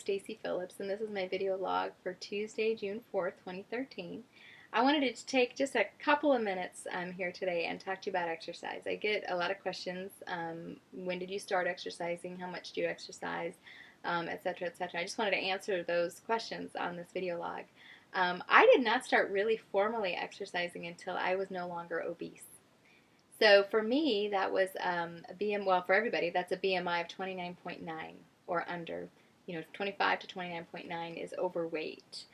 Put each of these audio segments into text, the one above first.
Stacy Phillips, and this is my video log for Tuesday, June 4th, 2013. I wanted to take just a couple of minutes here today and talk to you about exercise. I get a lot of questions. When did you start exercising? How much do you exercise? Etc., etc. I just wanted to answer those questions on this video log. I did not start really formally exercising until I was no longer obese. So for me, that was well, for everybody, that's a BMI of 29.9 or under. 25 to 29.9 is overweight.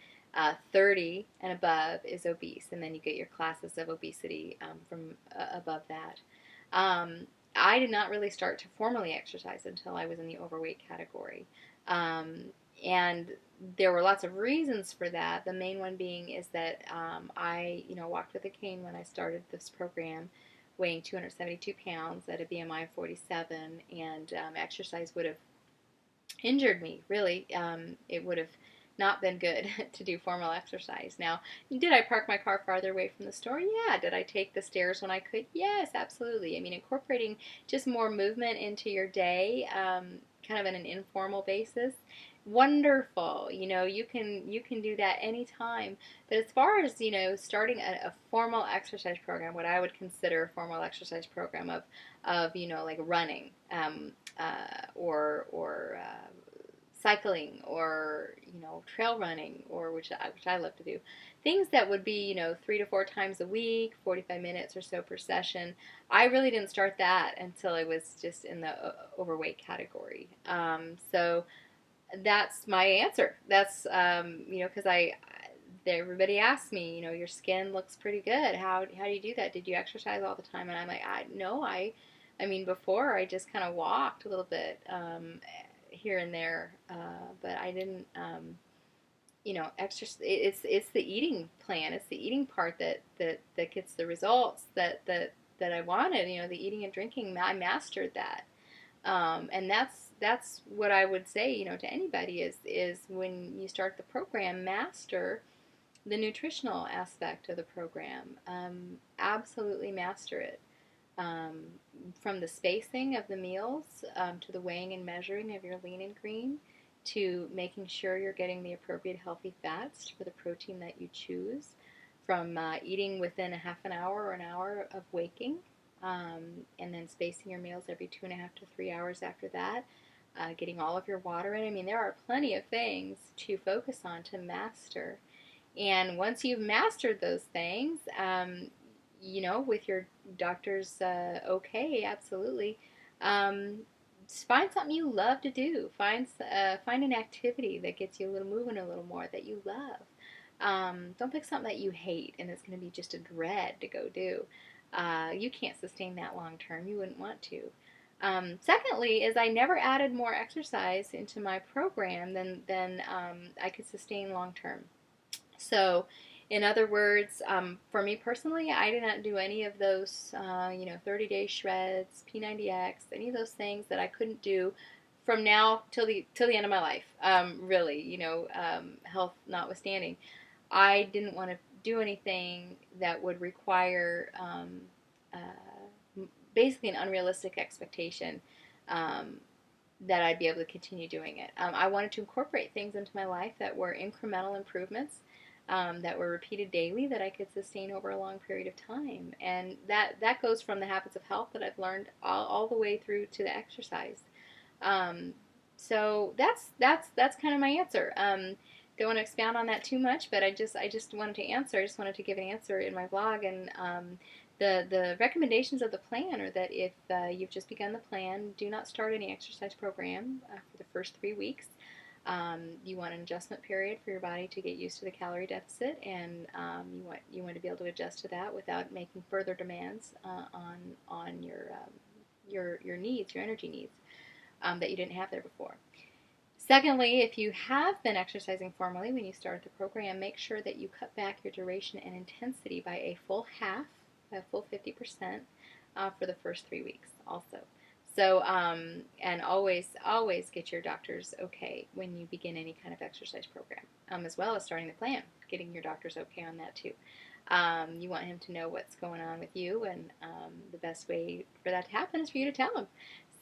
30 and above is obese, and then you get your classes of obesity from above that. I did not really start to formally exercise until I was in the overweight category. And there were lots of reasons for that. The main one being is that I walked with a cane when I started this program, weighing 272 pounds at a BMI of 47, and exercise would have injured me, really. It would have not been good to do formal exercise. Now, did I park my car farther away from the store? Yeah. Did I take the stairs when I could? Yes, absolutely. I mean, incorporating just more movement into your day, kind of on an informal basis, wonderful. You can do that anytime. But as far as starting a formal exercise program, what I would consider a formal exercise program of like running, or cycling, or trail running, or which I love to do, things that would be 3 to 4 times a week, 45 minutes or so per session. I really didn't start that until I was just in the overweight category. So that's my answer. That's because everybody asks me, your skin looks pretty good. How do you do that? Did you exercise all the time? And I'm like, no, I mean, before I just kind of walked a little bit here and there, but I didn't, exercise. It's the eating plan. It's the eating part that gets the results that I wanted. The eating and drinking, I mastered that. And that's what I would say, to anybody is when you start the program, master the nutritional aspect of the program. Absolutely master it. From the spacing of the meals, to the weighing and measuring of your lean and green, to making sure you're getting the appropriate healthy fats for the protein that you choose, from eating within a half an hour or an hour of waking, and then spacing your meals every 2.5 to 3 hours after that, getting all of your water in. I mean, there are plenty of things to focus on to master. And once you've mastered those things, with your doctor's okay, absolutely, find something you love to do. Find an activity that gets you moving a little more, that you love. Don't pick something that you hate and it's going to be just a dread to go do. You can't sustain that long term. You wouldn't want to. Secondly, is I never added more exercise into my program than I could sustain long term. So, in other words, for me personally, I did not do any of those, 30-day shreds, P90X, any of those things that I couldn't do from now till the end of my life. Really, health notwithstanding, I didn't want to do anything that would require basically an unrealistic expectation that I'd be able to continue doing it. I wanted to incorporate things into my life that were incremental improvements, that were repeated daily, that I could sustain over a long period of time. And that goes from the habits of health that I've learned all the way through to the exercise. So that's kind of my answer. Don't want to expound on that too much, but I just wanted to answer. I just wanted to give an answer in my vlog. And the recommendations of the plan are that if you've just begun the plan, do not start any exercise program for the first 3 weeks. You want an adjustment period for your body to get used to the calorie deficit, and you want to be able to adjust to that without making further demands on your needs, your energy needs, that you didn't have there before. Secondly, if you have been exercising formally when you start the program, make sure that you cut back your duration and intensity by a full 50%, for the first 3 weeks also. So, and always get your doctor's okay when you begin any kind of exercise program, as well as starting the plan, getting your doctor's okay on that too. You want him to know what's going on with you, and the best way for that to happen is for you to tell him.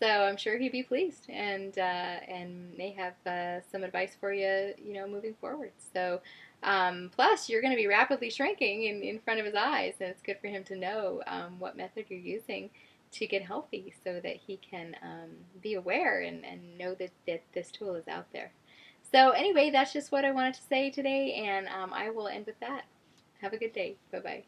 So I'm sure he'd be pleased and may have some advice for you, moving forward. So plus, you're going to be rapidly shrinking in front of his eyes, and it's good for him to know what method you're using to get healthy so that he can be aware and know that this tool is out there. So anyway, that's just what I wanted to say today, and I will end with that. Have a good day. Bye-bye.